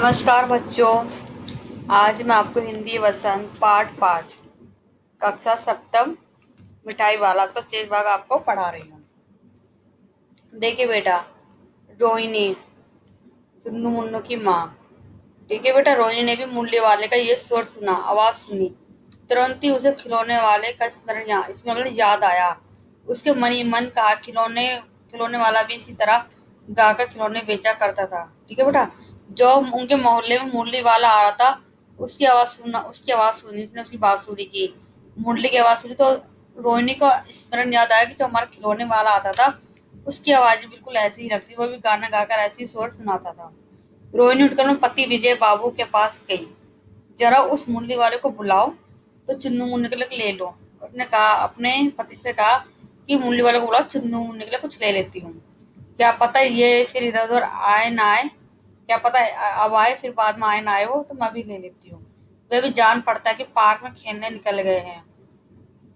नमस्कार बच्चों। आज मैं आपको हिंदी वसंत पाठ 5 कक्षा सप्तम मिठाई वाला उसका शेष भाग आपको पढ़ा रही हूँ। देखिए बेटा, रोहिणी चुन्नू मुन्नू की माँ। ठीक है बेटा, रोहिणी ने भी मुरली वाले का ये स्वर सुना, आवाज सुनी। तुरंत ही उसे खिलौने वाले का स्मरण याद आया। उसके मन ही मन कहा, खिलौने खिलौने वाला भी इसी तरह गाकर खिलौने बेचा करता था। ठीक है बेटा, जो उनके मोहल्ले में मुरली वाला आ रहा था, उसकी आवाज सुनी, उसने उसकी बांसुरी की, मुरली की आवाज सुनी तो रोहिणी को स्मरण याद आया कि जो हमारा खिलौने वाला आता था, उसकी आवाज बिल्कुल ऐसी ही लगती, वो भी गाना गाकर ऐसी स्वर सुनाता था। रोहिणी उठकर अपने पति विजय बाबू के पास गई। जरा उस मुरली वाले को बुलाओ तो चुन्नू मुन्नू के लिए ले लो। उसने कहा, अपने पति से कहा कि मुरली वाले को बुलाओ, चुन्नू मुन्नू के लिए कुछ ले लेती हूँ। क्या पता ये फिर इधर उधर आए ना आए, क्या पता अब आए फिर बाद में आए ना आए, वो तो मैं भी ले लेती हूँ। वे भी जान पड़ता है कि पार्क में खेलने निकल गए हैं।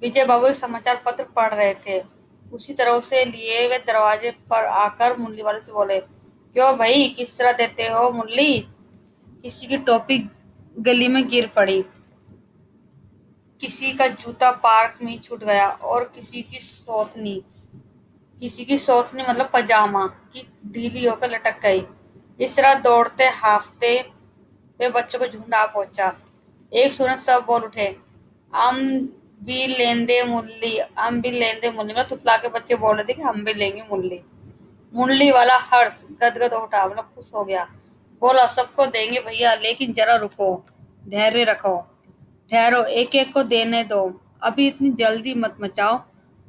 विजय बाबू समाचार पत्र पढ़ रहे थे। उसी तरह उसे लिए वे दरवाजे पर आकर मुरली वाले से बोले, क्यों भाई, किस तरह देते हो मुरली? किसी की टोपी गली में गिर पड़ी, किसी का जूता पार्क में छूट गया और किसी की सौतनी मतलब पजामा की ढीली होकर लटक गई। इस तरह दौड़ते हाफते वे बच्चों को झुंड आ पहुंचा। एक सुरत सब बोल उठे, हम हम भी लेंदे मुरली। मतलब तुतला के बच्चे बोल रहे थे कि हम भी लेंगे मुरली। मुरली वाला हर्ष गदगद उठा, मतलब खुश हो गया। बोला, सबको देंगे भैया, लेकिन जरा रुको, धैर्य रखो, ठहरो, एक एक को देने दो, अभी इतनी जल्दी मत मचाओ।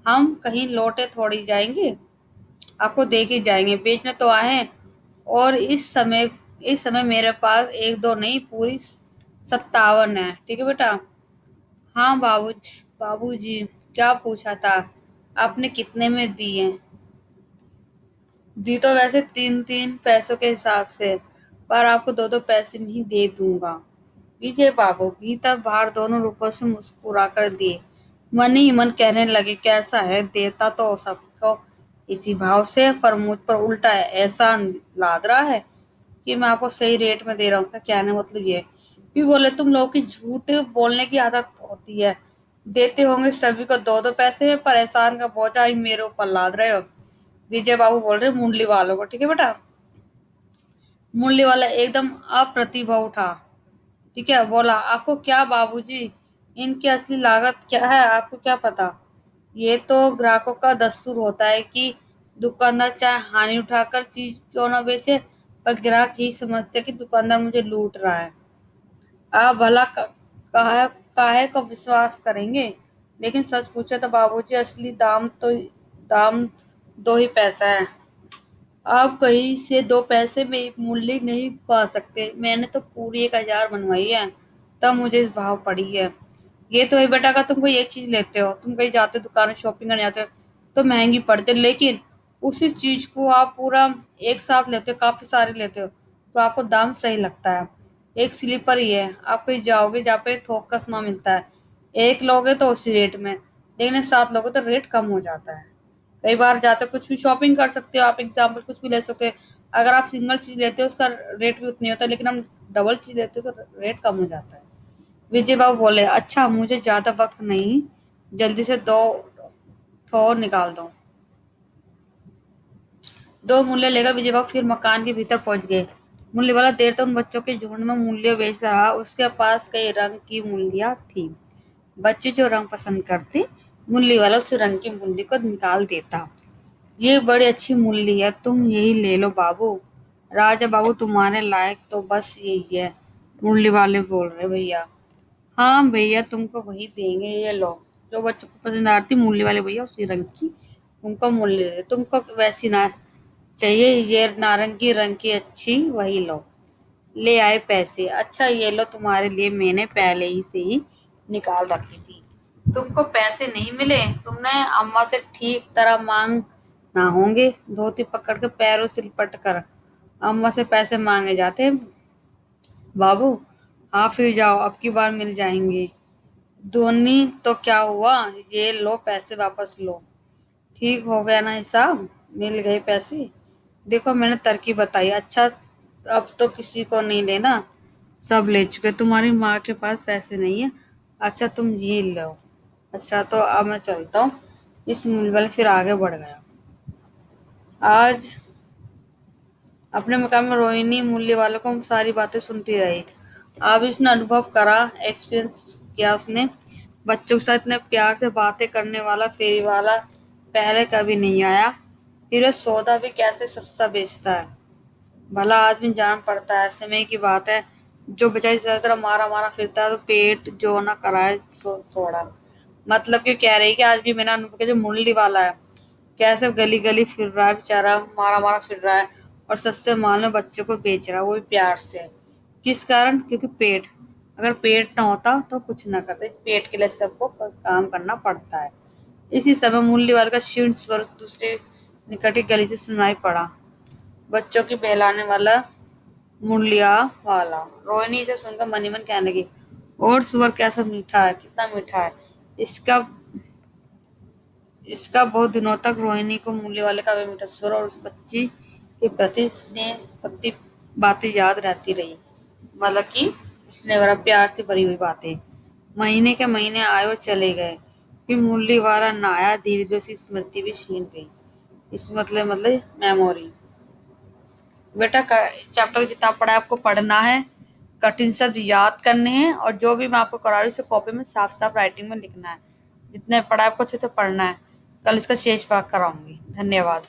हम कहीं लौटे थोड़ी जाएंगे, आपको दे के जाएंगे, बेचने तो आए हैं। और इस समय मेरे पास एक दो नहीं, पूरी 57 है। ठीक है बेटा। हाँ बाबूजी, क्या पूछा था आपने, कितने में दिए? दी तो वैसे 3-3 पैसों के हिसाब से, पर आपको 2-2 पैसे में ही दे दूंगा। विजय बाबू भीतर बाहर दोनों रूपों से मुस्कुरा कर दिए। मन ही मन कहने लगे, कैसा है, देता तो सबको इसी भाव से, पर मुझ पर उल्टा एहसान लाद रहा है कि मैं आपको सही रेट में दे रहा हूँ। क्या कहने मतलब ये भी बोले, तुम लोगों की झूठ बोलने की आदत होती है। देते होंगे सभी को 2-2 पैसे में, पर एहसान का बोझा ही मेरे ऊपर लाद रहे हो। विजय बाबू बोल रहे मुरली वालों को। ठीक है बेटा। मुरली वाला एकदम अप्रतिभ उठा। ठीक है, बोला, आपको क्या बाबूजी, इनकी असली लागत क्या है आपको क्या पता? ये तो ग्राहकों का दस्तूर होता है कि दुकानदार चाहे हानि उठाकर चीज क्यों ना बेचे, पर ग्राहक ही समझते कि दुकानदार मुझे लूट रहा है। आप भला काहे काहे को विश्वास करेंगे? लेकिन सच पूछे तो बाबूजी, असली दाम 2 ही पैसा है। आप कहीं से 2 पैसे में एक मूली नहीं पा सकते। मैंने तो पूरी 1000 बनवाई है, तब मुझे इस भाव पड़ी है। ये तो है बेटा का, तुम कोई एक चीज लेते हो, तुम कहीं जाते हो दुकान में शॉपिंग करने जाते हो तो महंगी पड़ती है, लेकिन उसी चीज को आप पूरा एक साथ लेते हो, काफी सारे लेते हो, तो आपको दाम सही लगता है। एक स्लीपर ही है, आप कहीं जाओगे जहाँ पे थोक का सामान मिलता है, एक लोगे तो उसी रेट में, लेकिन एक साथ लोगे तो रेट कम हो जाता है। कई बार जाते हो, कुछ भी शॉपिंग कर सकते हो आप, एग्जाम्पल कुछ भी ले सकते हो। अगर आप सिंगल चीज लेते हो उसका रेट भी उतनी होता है, लेकिन हम डबल चीज लेते हो तो रेट कम हो जाता है। विजय बाबू बोले, अच्छा मुझे ज्यादा वक्त नहीं, जल्दी से 2 ठो निकाल दो। 2 मूल्य लेकर विजय बाबू फिर मकान के भीतर पहुंच गए। मूल्य वाला देर तक उन बच्चों के झुंड में मूल्य बेच रहा। उसके पास कई रंग की मूल्य थी। बच्चे जो रंग पसंद करते, मूल्य वाला उस रंग की मूल्य को निकाल देता। ये बड़ी अच्छी मूली है, तुम यही ले लो बाबू। राजा बाबू, तुम्हारे लायक तो बस यही है, मुरली वाले बोल रहे भैया। हाँ भैया, तुमको वही देंगे, ये लो। जो बच्चों को पसंद आती मूली वाले भैया उसी रंग की उनको मूल्य दे, तुमको वैसी ना चाहिए, ये नारंगी रंग की अच्छी, वही लो। ले आए पैसे, अच्छा ये लो, तुम्हारे लिए मैंने पहले ही से ही निकाल रखी थी। तुमको पैसे नहीं मिले, तुमने अम्मा से ठीक तरह मांग ना होंगे, धोती पकड़ के पैरों से लिपट कर अम्मा से पैसे मांगे जाते हैं। बाबू, हाँ फिर जाओ, अब की बार मिल जाएंगे। धोनी तो क्या हुआ, ये लो पैसे वापस लो। ठीक हो गया ना हिसाब, मिल गए पैसे। देखो मैंने तरकीब बताई, अच्छा अब तो किसी को नहीं लेना, सब ले चुके। तुम्हारी माँ के पास पैसे नहीं है, अच्छा तुम ये लो। अच्छा तो अब मैं चलता हूँ। इस मूल्य वाले फिर आगे बढ़ गया। आज अपने मकान में रोहिणी मूल्य वालों को सारी बातें सुनती रही। अब इसने अनुभव करा, एक्सपीरियंस किया उसने। बच्चों के साथ इतने प्यार से बातें करने वाला फेरी वाला पहले कभी नहीं आया। फिर वो सौदा भी कैसे सस्ता बेचता है। भला आदमी जान पड़ता है, समय की बात है। जो बेचारी ज्यादातर मारा मारा फिरता है तो पेट जो ना कराए सो थोड़ा। मतलब कि कह रही कि आज भी मैंने अनुभव किया, जो मुरली वाला है कैसे गली गली फिर रहा है बेचारा, मारा मारा फिर रहा है और सस्ते माल में बच्चों को बेच रहा है, वो भी प्यार से। किस कारण? क्योंकि पेट। अगर पेट ना होता तो कुछ ना करते। इस पेट के लिए सबको काम करना पड़ता है। इसी समय मूल्य वाले का क्षीण स्वर दूसरे निकट की गली से सुनाई पड़ा। बच्चों की बहलाने वाला मुरलिया वाला। रोहिणी इसे सुनकर मन ही मन कहने लगी, और सुअर कैसा मीठा है, कितना मीठा है। इसका इसका बहुत दिनों तक रोहिणी को मूल्य वाले का वे मीठा स्वर और उस बच्ची के प्रति स्नेह भक्ति बातें याद रहती रही। मतलब कि स्नेह भरा प्यार से भरी हुई बातें। महीने के महीने आए और चले गए। फिर मूल्य वाला ना आया, धीरे धीरे उसकी स्मृति भी छीन गई। इस मतलब मेमोरी। बेटा चैप्टर जितना पढ़ा है आपको पढ़ना है, कठिन शब्द याद करने हैं और जो भी मैं आपको करा रही हूँ उसे कॉपी में साफ साफ राइटिंग में लिखना है। जितने पढ़ा है आपको अच्छे से पढ़ना है। कल इसका शेष भाग कराऊंगी। धन्यवाद।